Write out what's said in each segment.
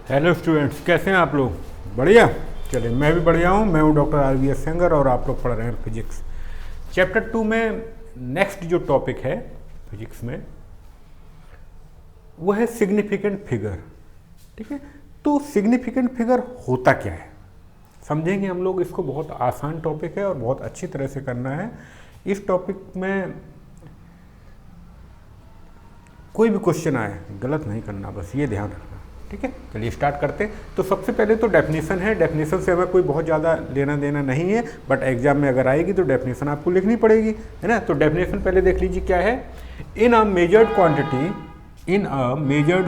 Hello students, कैसे हैं आप लोग? बढ़िया। चलिए, मैं भी बढ़िया हूँ। मैं हूँ डॉक्टर RVS सेंगर और आप लोग पढ़ रहे हैं फिजिक्स चैप्टर 2 में। नेक्स्ट जो टॉपिक है फिजिक्स में वो है सिग्निफिकेंट फिगर। ठीक है, तो सिग्निफिकेंट फिगर होता क्या है समझेंगे हम लोग। इसको बहुत आसान टॉपिक है और बहुत अच्छी तरह से करना है। इस टॉपिक में कोई भी क्वेश्चन आए गलत नहीं करना, बस ये ध्यान रखना। ठीक है, चलिए स्टार्ट करते हैं। तो सबसे पहले तो डेफिनेशन है। डेफिनेशन से हमें कोई बहुत ज़्यादा लेना देना नहीं है, बट एग्जाम में अगर आएगी तो डेफिनेशन आपको लिखनी पड़ेगी, है ना। तो डेफिनेशन पहले देख लीजिए क्या है। In a measured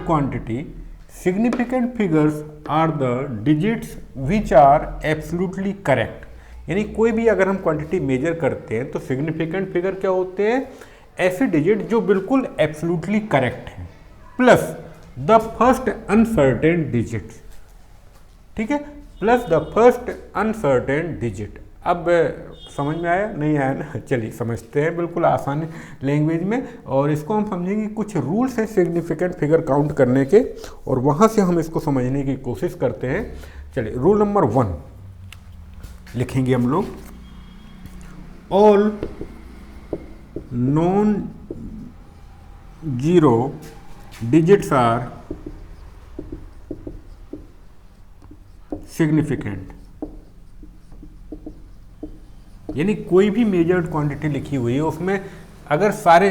quantity significant figures are the digits which are absolutely correct. यानी कोई भी अगर हम क्वांटिटी मेजर करते हैं तो सिग्निफिकेंट फिगर क्या होते हैं? ऐसे डिजिट जो बिल्कुल एब्सोल्युटली करेक्ट हैं, plus the first uncertain digit. ठीक है, plus the first uncertain digit. अब समझ में आया नहीं आया ना? चलिए समझते हैं बिल्कुल आसान लैंग्वेज में, और इसको हम समझेंगे। कुछ रूल्स हैं सिग्निफिकेंट फिगर काउंट करने के, और वहाँ से हम इसको समझने की कोशिश करते हैं। चलिए, रूल नंबर 1 लिखेंगे हम लोग। All non zero digits are significant. यानी कोई भी मेजर्ड क्वांटिटी लिखी हुई है उसमें अगर सारे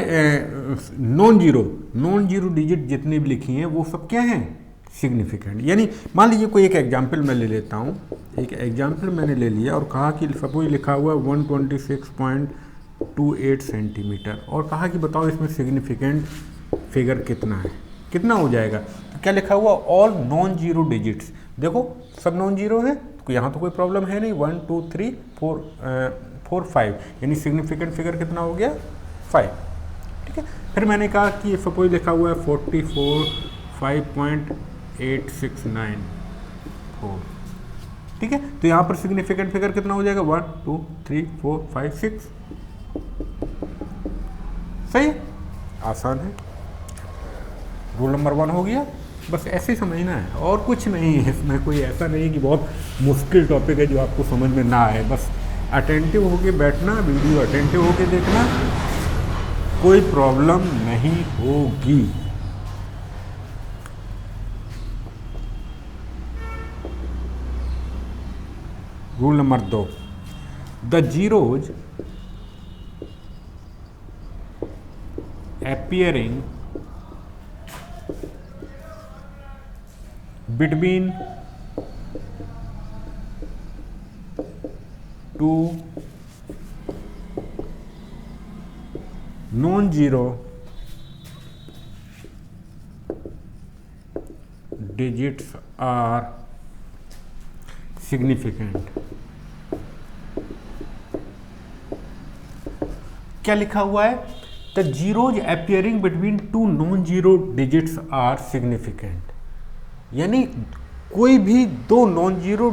नॉन जीरो डिजिट जितने भी लिखी हैं वो सब क्या हैं? सिग्निफिकेंट। यानी मान लीजिए कोई एक एग्जाम्पल मैं ले लेता हूँ। एक एग्जाम्पल मैंने ले लिया और कहा कि सपोज लिखा हुआ 126.28 सेंटीमीटर, और कहा कि बताओ इसमें सिग्निफिकेंट फिगर कितना है, कितना हो जाएगा। तो क्या लिखा हुआ? All non zero digits. देखो सब नॉन जीरो है तो यहाँ तो कोई प्रॉब्लम है नहीं। 1 2 3 4 5, यानी सिग्निफिकेंट फिगर कितना हो गया? 5। ठीक है, फिर मैंने कहा कि सपोज लिखा हुआ है 45.8694। ठीक है, तो यहाँ पर सिग्निफिकेंट फिगर कितना हो जाएगा? 1 2 3 4 5 6। सही, आसान है। रूल नंबर 1 हो गया। बस ऐसे ही समझना है और कुछ नहीं है इसमें। कोई ऐसा नहीं है कि बहुत मुश्किल टॉपिक है जो आपको समझ में ना आए। बस अटेंटिव होके बैठना, वीडियो अटेंटिव होके देखना, कोई प्रॉब्लम नहीं होगी। Rule number 2, the zeros appearing between two non-zero digits are significant। क्या लिखा हुआ है? The zeros appearing between two non zero digits are significant. यानी कोई भी दो नॉन जीरो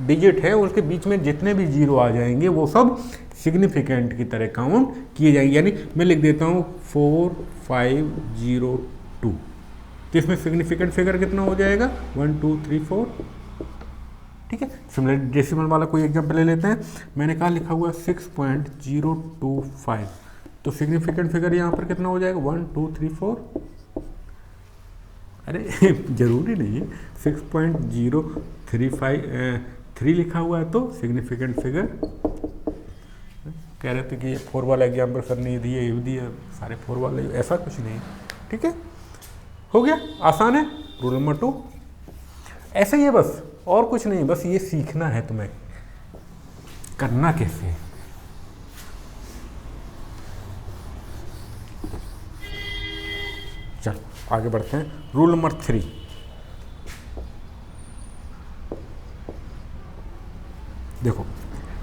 डिजिट है उसके बीच में जितने भी जीरो आ जाएंगे वो सब सिग्निफिकेंट की तरह काउंट किए जाएंगे। यानी मैं लिख देता हूँ 4502, तो इसमें सिग्निफिकेंट फिगर कितना हो जाएगा? 1 2 3 4। ठीक है, सिमिलर डेसिमल वाला कोई एग्जाम्पल ले लेते हैं। मैंने कहा लिखा हुआ 6.025, तो सिग्निफिकेंट फिगर यहाँ पर कितना हो जाएगा? 1 2 3 4। अरे जरूरी नहीं है 6.035 लिखा हुआ है तो सिग्निफिकेंट फिगर। कह रहे थे कि 4 वाला एग्जाम्पल सर नहीं दिए, ये भी दिए, सारे 4 वाले, ऐसा कुछ नहीं है। ठीक है, हो गया, आसान है। रूल नंबर 2 ऐसा ही है, बस और कुछ नहीं। बस ये सीखना है तुम्हें करना कैसे है। चल आगे बढ़ते हैं। रूल नंबर 3, देखो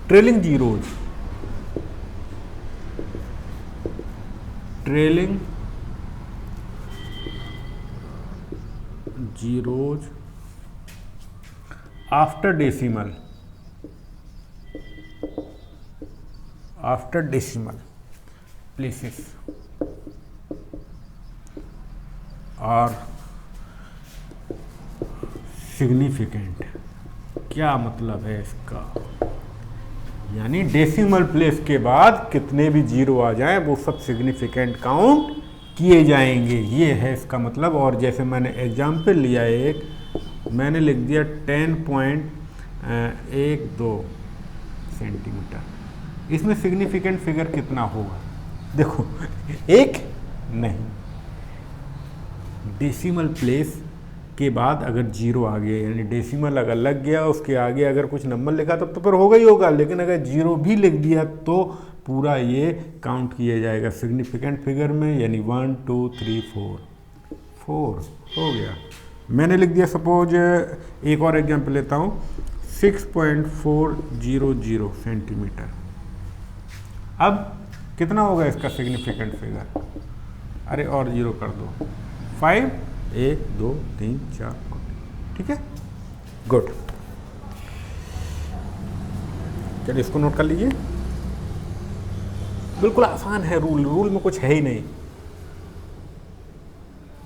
trailing zeros after decimal places are significant. क्या मतलब है इसका? यानी डेसिमल प्लेस के बाद कितने भी जीरो आ जाएं वो सब सिग्निफिकेंट काउंट किए जाएंगे, ये है इसका मतलब। और जैसे मैंने एग्जाम्पल लिया एक, मैंने लिख दिया 10.12 सेंटीमीटर, इसमें सिग्निफिकेंट फिगर कितना होगा? देखो एक नहीं, डेसिमल प्लेस के बाद अगर जीरो आ गया, यानी डेसिमल अगर लग गया उसके आगे अगर कुछ नंबर लिखा तब तो फिर होगा ही होगा, लेकिन अगर जीरो भी लिख दिया तो पूरा ये काउंट किया जाएगा सिग्निफिकेंट फिगर में। यानी 1 2 3 4 हो गया। मैंने लिख दिया सपोज, एक और एग्जांपल लेता हूँ, 6.400 सेंटीमीटर। अब कितना होगा इसका सिग्निफिकेंट फिगर? अरे और जीरो कर दो, 5 1 2 3 4 5, ठीक है, गुड। चलिए इसको नोट कर लीजिए, बिल्कुल आसान है, रूल में कुछ है ही नहीं,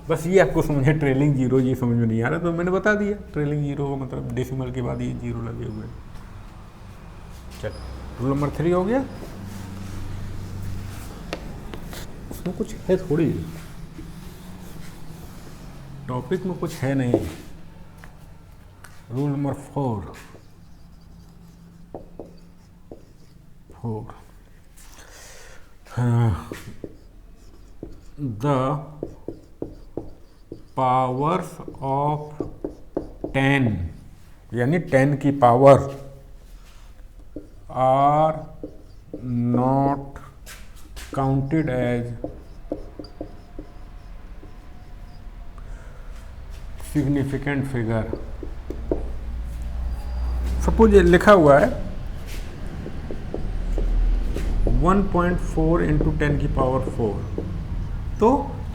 बस ये आपको समझे ट्रेलिंग जीरो, ये समझ में नहीं आ रहा तो मैंने बता दिया ट्रेलिंग जीरो का मतलब डेसिमल के बाद ये जीरो लगे हुए। चल रूल नंबर 3 हो गया, उसमें कुछ है थोड़ी, टॉपिक में कुछ है नहीं। Rule number 4 the powers of 10, यानी 10 की power are not counted as significant figure. Suppose ये लिखा हुआ है 1.4 इंटू 10 की पावर 4, तो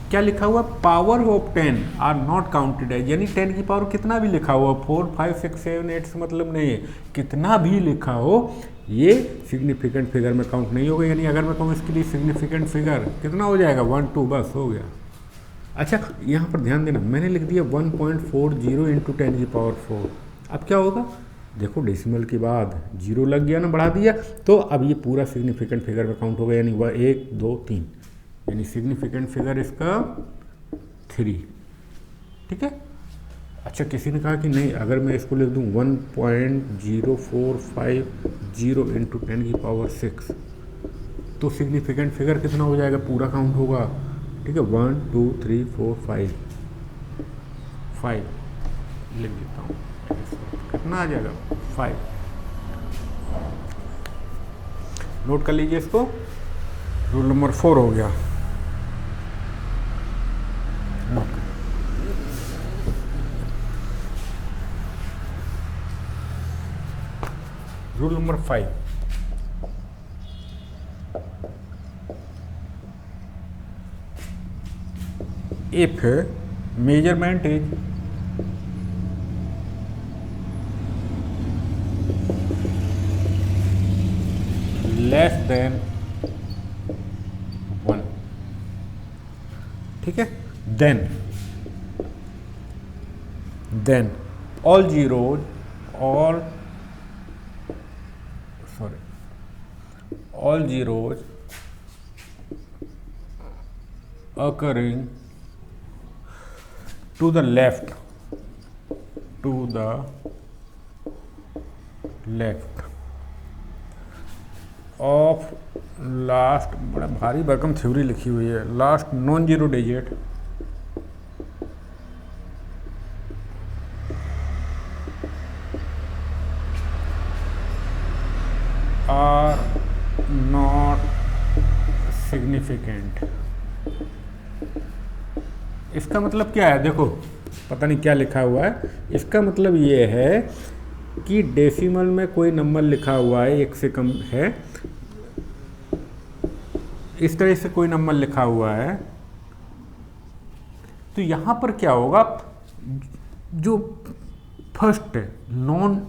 क्या लिखा हुआ? Power of 10 are not counted है, यानी 10 की पावर कितना भी लिखा हुआ, 4 5 6 7 8 से मतलब नहीं है, कितना भी लिखा हो ये सिग्निफिकेंट फिगर में काउंट नहीं होगा। यानी अगर मैं कहूँ इसके लिए सिग्निफिकेंट फिगर कितना हो जाएगा, 1 2, बस हो गया। अच्छा यहाँ पर ध्यान देना, मैंने लिख दिया 1.40 इंटू 10 की पावर 4, अब क्या होगा? देखो डेसिमल के बाद जीरो लग गया ना, बढ़ा दिया, तो अब ये पूरा सिग्निफिकेंट फिगर में काउंट होगा, यानी 1 2 3, यानी सिग्निफिकेंट फिगर इसका 3, ठीक है। अच्छा किसी ने कहा कि नहीं, अगर मैं इसको लिख दूँ 1.0450 इंटू 10 की पावर 6, तो सिग्निफिकेंट फिगर कितना हो जाएगा? पूरा काउंट होगा, ठीक है। 1 2 3 4 5 लिख देता हूँ, कितना आ जाएगा? 5। नोट कर लीजिए इसको, रूल नंबर 4 हो गया। Rule number 5, if measurement is less than 1, ठीक है, then all zeros occurring to the left of last, बड़ा भारी भरकम थ्योरी लिखी हुई है, last non zero digit are not significant. इसका मतलब क्या है? देखो पता नहीं क्या लिखा हुआ है, इसका मतलब ये है कि डेसिमल में कोई नंबर लिखा हुआ है 1 से कम है, इस तरह से कोई नंबर लिखा हुआ है, तो यहाँ पर क्या होगा? जो फर्स्ट नॉन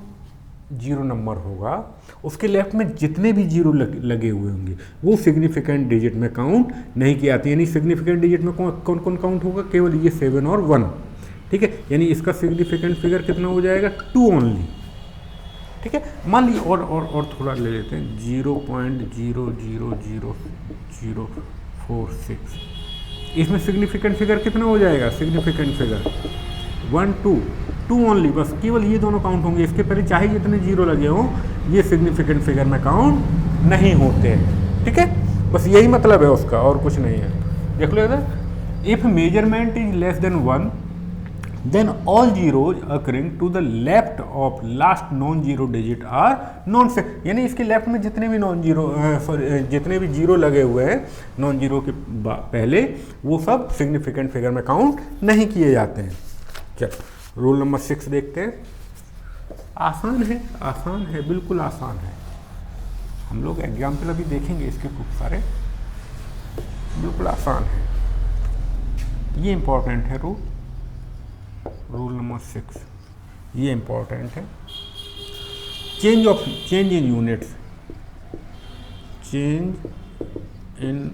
जीरो नंबर होगा उसके लेफ्ट में जितने भी जीरो लगे हुए होंगे वो सिग्निफिकेंट डिजिट में काउंट नहीं किए आते। यानी सिग्निफिकेंट डिजिट में कौन कौन काउंट होगा? केवल ये 7 और 1, ठीक है, यानी इसका सिग्निफिकेंट फिगर कितना हो जाएगा 2 ओनली। ठीक है, मान लीजिए और थोड़ा ले लेते हैं 0.000046, इसमें सिग्निफिकेंट फिगर कितना हो जाएगा, सिग्निफिकेंट फिगर 1 2 ओनली, बस केवल ये दोनों काउंट होंगे, इसके पहले चाहे जितने जीरो लगे हों ये सिग्निफिकेंट फिगर में काउंट नहीं होते हैं। ठीक है, बस यही मतलब है उसका, और कुछ नहीं है। देख लो इधर, if measurement is less than 1 then all zeros occurring to the left of last non zero digit are non से, यानी इसके लेफ्ट में जितने भी नॉन जीरो जितने भी जीरो लगे हुए हैं नॉन जीरो के पहले, वो सब सिग्निफिकेंट फिगर में काउंट नहीं किए जाते हैं। चलो रूल नंबर 6 देखते हैं। आसान है, बिल्कुल आसान है। हम लोग एग्जाम्पल अभी देखेंगे इसके खूब सारे, बिल्कुल आसान है। ये इंपॉर्टेंट है रूल नंबर 6, ये इंपॉर्टेंट है। Change in units, change in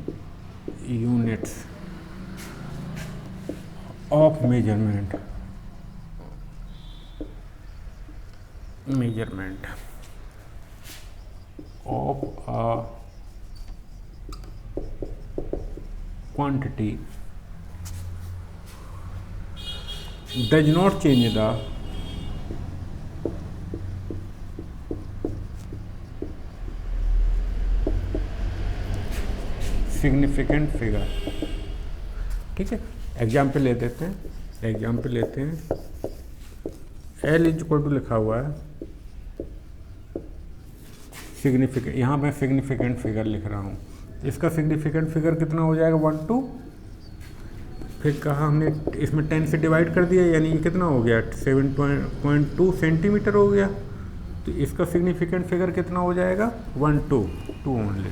units of measurement of a quantity does not change the significant figure। ठीक है, एग्जाम्पल ले लेते हैं, L इक्वल टू लिखा हुआ है सिग्निफिकेंट, यहाँ मैं सिग्निफिकेंट फिगर लिख रहा हूँ, इसका सिग्निफिकेंट फिगर कितना हो जाएगा 1 2, फिर कहा हमने इसमें 10 से डिवाइड कर दिया, यानी ये कितना हो गया 7.2 सेंटीमीटर हो गया, तो इसका सिग्निफिकेंट फिगर कितना हो जाएगा 1 2 ओनली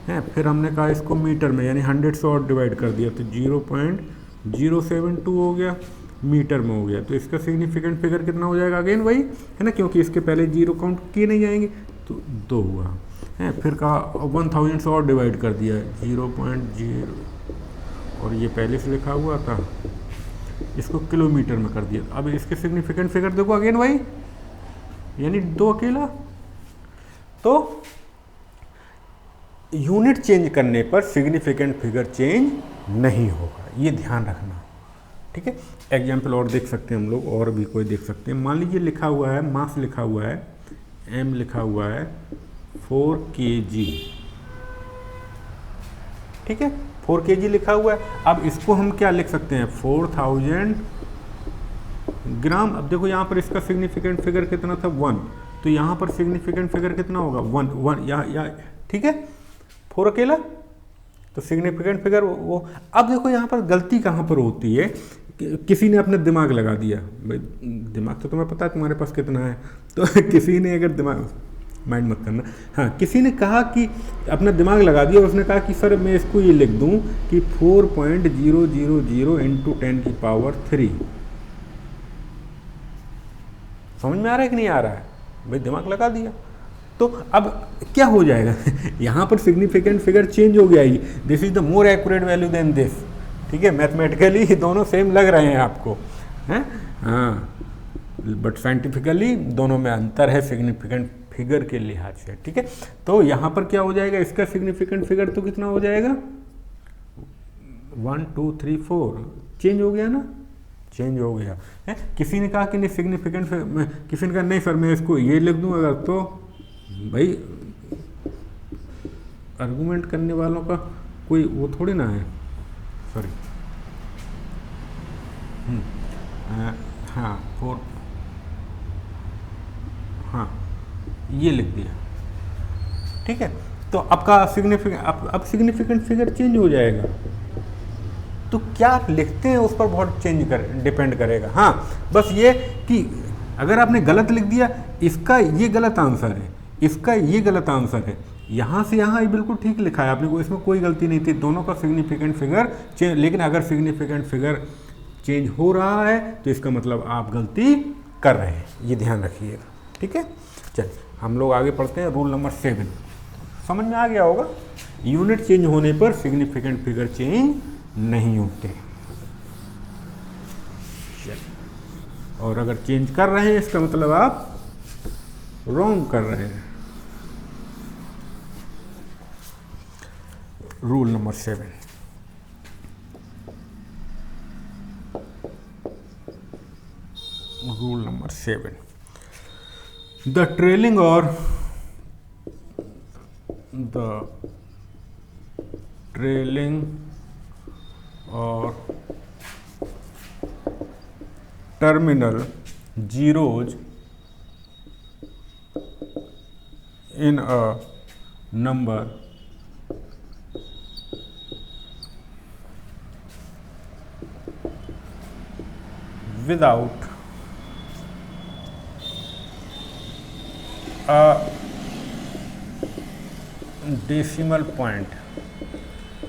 है। फिर हमने कहा इसको मीटर में, यानी 100 से और डिवाइड कर दिया, तो 0.072 हो गया, मीटर में हो गया, तो इसका सिग्निफिकेंट फिगर कितना हो जाएगा, अगेन वही है ना, क्योंकि इसके पहले जीरो काउंट किए नहीं जाएंगे, तो 2 हुआ है। फिर कहा 1000 से और डिवाइड कर दिया 0.0, और ये पहले से लिखा हुआ था, इसको किलोमीटर में कर दिया। अब इसके सिग्निफिकेंट फिगर देखो, अगेन वही, यानी 2 अकेला। तो यूनिट चेंज करने पर सिग्निफिकेंट फिगर चेंज नहीं होगा, ये ध्यान रखना। ठीक है, एग्जाम्पल और देख सकते हैं हम लोग, और भी कोई देख सकते हैं। मान लीजिए लिखा हुआ है, मास लिखा हुआ है, m लिखा हुआ है 4 kg। ठीक है, 4 kg लिखा हुआ है। अब इसको हम क्या लिख सकते हैं 4000 ग्राम। अब देखो यहाँ पर इसका सिग्निफिकेंट फिगर कितना था 1, तो यहाँ पर सिग्निफिकेंट फिगर कितना होगा 1 या ठीक है, 4 अकेला, तो सिग्निफिकेंट फिगर वो। अब देखो यहाँ पर गलती कहाँ पर होती है, किसी ने अपना दिमाग लगा दिया, भाई दिमाग तो तुम्हें पता है तुम्हारे पास कितना है, तो किसी ने अगर दिमाग, माइंड मत करना, हाँ किसी ने कहा कि अपना दिमाग लगा दिया, उसने कहा कि सर मैं इसको ये लिख दूं कि 4.000 इंटू 10 की पावर 3। समझ में आ रहा है कि नहीं आ रहा है, भाई दिमाग लगा दिया। तो अब क्या हो जाएगा यहाँ पर सिग्निफिकेंट फिगर चेंज हो गया ही, this is the more accurate value than this. ठीक है, मैथमेटिकली दोनों सेम लग रहे हैं आपको, हैं, हाँ, बट साइंटिफिकली दोनों में अंतर है सिग्निफिकेंट फिगर के लिहाज से। ठीक है, तो यहाँ पर क्या हो जाएगा, इसका सिग्निफिकेंट फिगर तो कितना हो जाएगा 1 2 3 4, चेंज हो गया ना, चेंज हो गया है। किसी ने कहा कि नहीं सिग्निफिकेंट, किसी ने कहा नहीं सर मैं इसको ये लिख दूँ अगर, तो भाई आर्गूमेंट करने वालों का कोई वो थोड़ी ना है, सॉरी, हाँ 4, हाँ ये लिख दिया। ठीक है, तो आपका सिग्निफिकेंट, अब सिग्निफिकेंट फिगर चेंज हो जाएगा, तो क्या आप लिखते हैं उस पर बहुत डिपेंड करेगा। हाँ बस ये कि अगर आपने गलत लिख दिया, इसका ये गलत आंसर है, इसका ये गलत आंसर है, यहाँ से यहाँ ये बिल्कुल ठीक लिखा है आपने, इसमें कोई गलती नहीं थी, दोनों का सिग्निफिकेंट फिगर चेंज। लेकिन अगर सिग्निफिकेंट फिगर चेंज हो रहा है तो इसका मतलब आप गलती कर रहे हैं, ये ध्यान रखिएगा। ठीक है, चल हम लोग आगे पढ़ते हैं। रूल नंबर 7 समझ में आ गया होगा, यूनिट चेंज होने पर सिग्निफिकेंट फिगर चेंज नहीं होते। और अगर चेंज कर रहे हैं इसका मतलब आप रॉन्ग कर रहे हैं। Rule number 7, rule number 7, the trailing और terminal zeros in a number without a decimal point,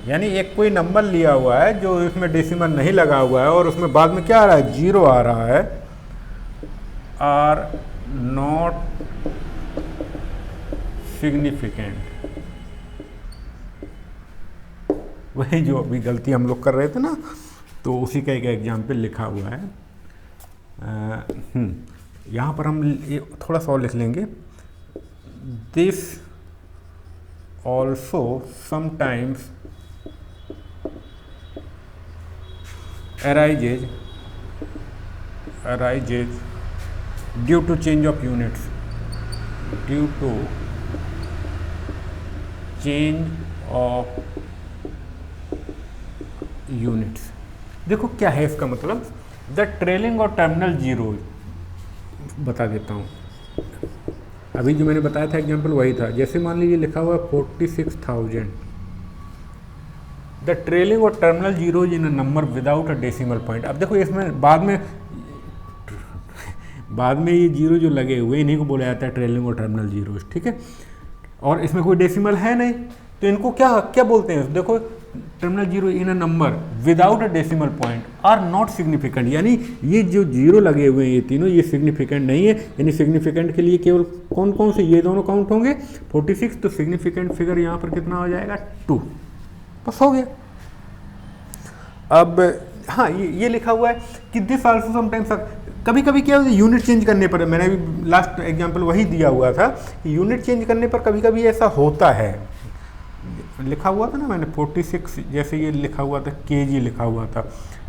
यानी एक कोई नंबर लिया हुआ है जो इसमें डेसिमल नहीं लगा हुआ है और उसमें बाद में क्या आ रहा है, जीरो आ रहा है, आर नॉट सिग्निफिकेंट। वही जो अभी गलती हम लोग कर रहे थे ना, तो उसी का एक एग्जाम्पल लिखा हुआ है। यहाँ पर हम थोड़ा सा और लिख लेंगे, this also sometimes arises due to change of units, due to change of units। देखो क्या है इसका मतलब, द ट्रेलिंग और टर्मिनल जीरो, बता देता हूँ। अभी जो मैंने बताया था एग्जांपल वही था। जैसे मान लीजिए लिखा हुआ 46,000, द ट्रेलिंग और terminal zeros in a number without a decimal point. अब देखो इसमें बाद में ये जीरो जो लगे हुए इन्हीं को बोला जाता है ट्रेलिंग और टर्मिनल जीरोज, ठीक है। और इसमें कोई डेसिमल है नहीं, तो इनको क्या बोलते हैं, देखो terminal zero in a number without a decimal point are not significant, यानी ये जो जीरो लगे हुए हैं ये तीनों, ये सिग्निफिकेंट नहीं है। यानी सिग्निफिकेंट के लिए केवल कौन कौन से, ये दोनों काउंट होंगे 46, तो सिग्निफिकेंट फिगर यहाँ पर कितना हो जाएगा 2, बस हो गया। अब हाँ, ये लिखा हुआ है कि दिस आल्सो समटाइम्स, कभी कभी क्या होता है यूनिट चेंज करने पर, मैंने अभी लास्ट एग्जांपल वही दिया हुआ था कि यूनिट चेंज करने पर कभी कभी ऐसा होता है। लिखा हुआ था ना मैंने 46, जैसे ये लिखा हुआ था केजी लिखा हुआ था,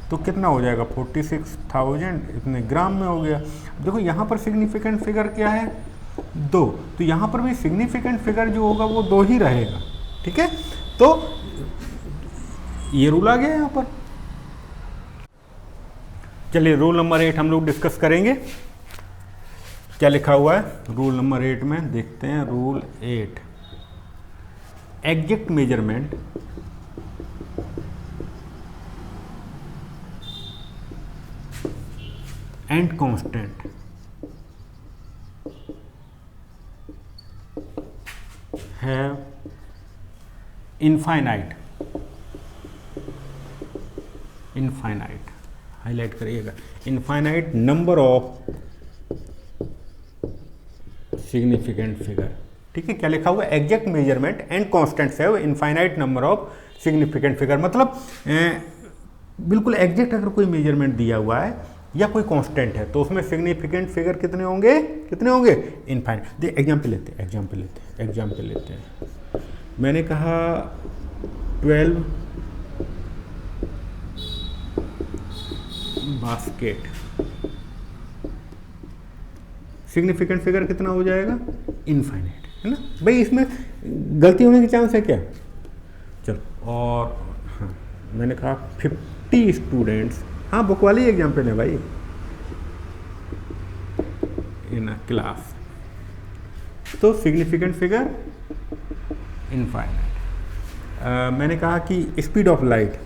तो कितना हो जाएगा 46,000 इतने ग्राम में हो गया। देखो यहाँ पर सिग्निफिकेंट फिगर क्या है 2, तो यहाँ पर भी सिग्निफिकेंट फिगर जो होगा वो 2 ही रहेगा, ठीक है। तो ये रूल आ गया यहाँ पर। चलिए रूल नंबर 8 हम लोग डिस्कस करेंगे। क्या लिखा हुआ है रूल नंबर 8 में, देखते हैं। Rule 8, exact measurement and constant have infinite, highlight करिएगा, infinite number of significant figure, ठीक है। क्या लिखा हुआ है, exact measurement and constants have infinite number of significant figure. मतलब बिल्कुल एग्जैक्ट अगर कोई मेजरमेंट दिया हुआ है या कोई कांस्टेंट है तो उसमें सिग्निफिकेंट फिगर कितने होंगे, इनफाइनाइट। देख एग्जाम्पल लेते हैं। मैंने कहा 12 बास्केट, सिग्निफिकेंट फिगर कितना हो जाएगा, इनफाइनाइट, है ना भाई। इसमें गलती होने के चांस है क्या, चलो। और हाँ, मैंने कहा 50 स्टूडेंट्स, हाँ बुक वाली एग्जाम्पल है भाई, इन अ क्लास, तो सिग्निफिकेंट फिगर इनफाइनाइट। मैंने कहा कि स्पीड ऑफ लाइट,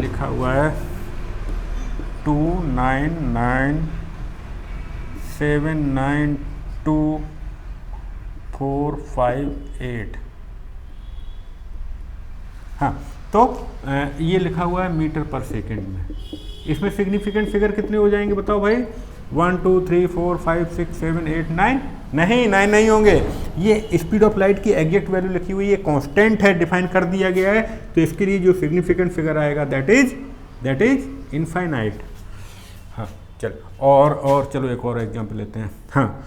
लिखा हुआ है 299,792,458, हाँ। तो ये लिखा हुआ है मीटर पर सेकंड में। इसमें सिग्निफिकेंट फिगर कितने हो जाएंगे बताओ भाई, 1 2 3 4 5 6 7 8 9, नहीं 9 नहीं होंगे। ये स्पीड ऑफ लाइट की एग्जैक्ट वैल्यू लिखी हुई है, कांस्टेंट है, डिफाइन कर दिया गया है, तो इसके लिए जो सिग्निफिकेंट फिगर आएगा दैट इज इनफाइनाइट। हाँ चल, और चलो एक और एग्जांपल लेते हैं। हाँ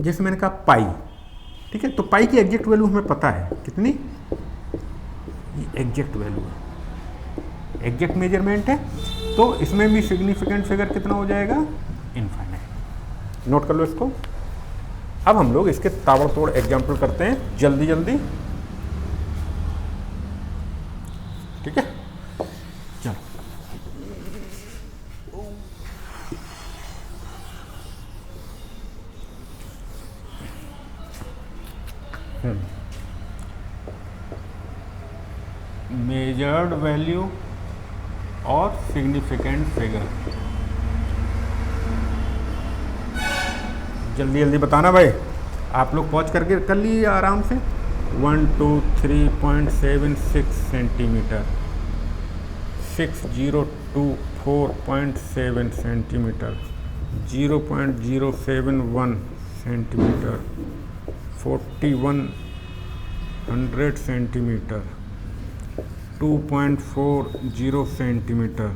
जैसे मैंने कहा पाई, ठीक है, तो पाई की एग्जैक्ट वैल्यू हमें पता है कितनी, एग्जैक्ट वैल्यू है, एग्जैक्ट मेजरमेंट है, तो इसमें भी सिग्निफिकेंट फिगर कितना हो जाएगा, इनफाइनाइट। नोट कर लो इसको। अब हम लोग इसके ताबड़तोड़ एग्जाम्पल करते हैं जल्दी जल्दी, ठीक है। चलो मेजर्ड वैल्यू और सिग्निफिकेंट फिगर, जल्दी जल्दी बताना भाई, आप लोग पॉज करके कर लिए आराम से। 1 2 3.76 centimetre, 6024.7 centimetre, 0.071 centimetre, 4100 centimetre, 2.40 centimetre,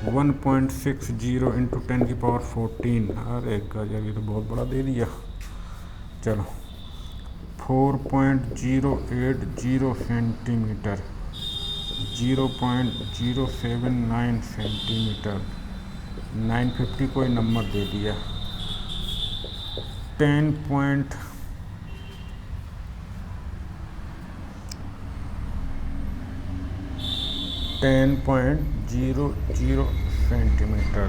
1.60 into 10⁻14। अरे गजब, ये तो बहुत बड़ा दे दिया। चलो 4.080 सेंटीमीटर, 0.079 सेंटीमीटर, 950 कोई नंबर दे दिया, 10.00 सेंटीमीटर,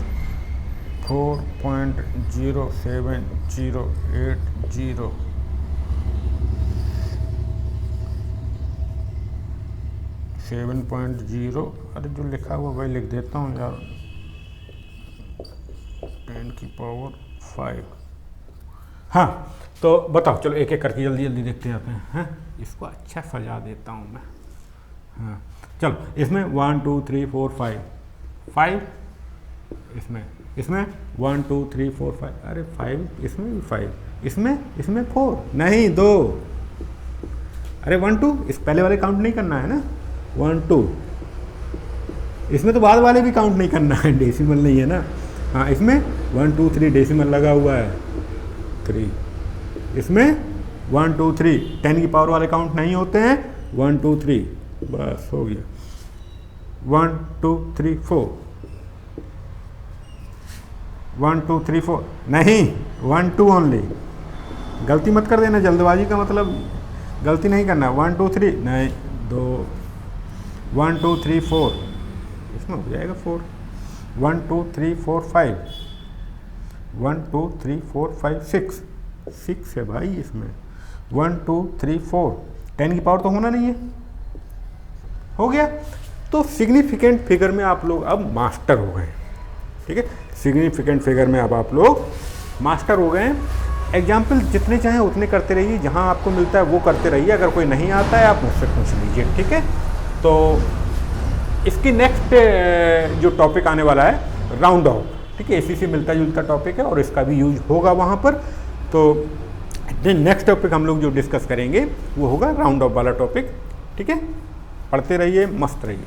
4.07080, 7.0, अरे जो लिखा हुआ वही लिख देता हूँ यार, 10⁵। हाँ तो बताओ, चलो एक एक करके जल्दी जल्दी देखते जाते हैं। हाँ इसको अच्छा सजा देता हूँ मैं। हाँ चलो, इसमें 1 2 3 4 5, इसमें 1 2 3 4 5, अरे 5, इसमें भी 5, इसमें 4 नहीं 2, अरे 1 2, इस पहले वाले काउंट नहीं करना है ना, 1 2, इसमें तो बाद वाले भी काउंट नहीं करना है, डेसिमल नहीं है ना। हाँ इसमें 1 2 3 डेसिमल लगा हुआ है, 3, इसमें 1 2 3 10 की पावर वाले काउंट नहीं होते हैं, 1 2 3 बस हो गया, 1 2 3 4, 1 2 3 4 नहीं 1 2 ओनली, गलती मत कर देना, जल्दबाजी का मतलब गलती नहीं करना। 1 2 3 नहीं 2, 1 2 3 4, इसमें हो जाएगा 4, 1 2 3 4 5, 1 2 3 4 5 6 है भाई इसमें, 1 2 3 4, 10 की पावर तो होना नहीं है, हो गया। तो सिग्निफिकेंट फिगर में आप लोग अब मास्टर हो गए, ठीक है, सिग्निफिकेंट फिगर में अब आप लोग मास्टर हो गए। एग्जाम्पल जितने चाहें उतने करते रहिए, जहां आपको मिलता है वो करते रहिए, अगर कोई नहीं आता है आप मुझसे पूछ लीजिए, ठीक है। तो इसकी नेक्स्ट जो टॉपिक आने वाला है राउंड ऑफ, ठीक है, इसी से मिलता जुलता टॉपिक है और इसका भी यूज होगा वहाँ पर। तो नेक्स्ट टॉपिक हम लोग जो डिस्कस करेंगे वो होगा राउंड ऑफ वाला टॉपिक, ठीक है। पढ़ते रहिए, मस्त रहिए।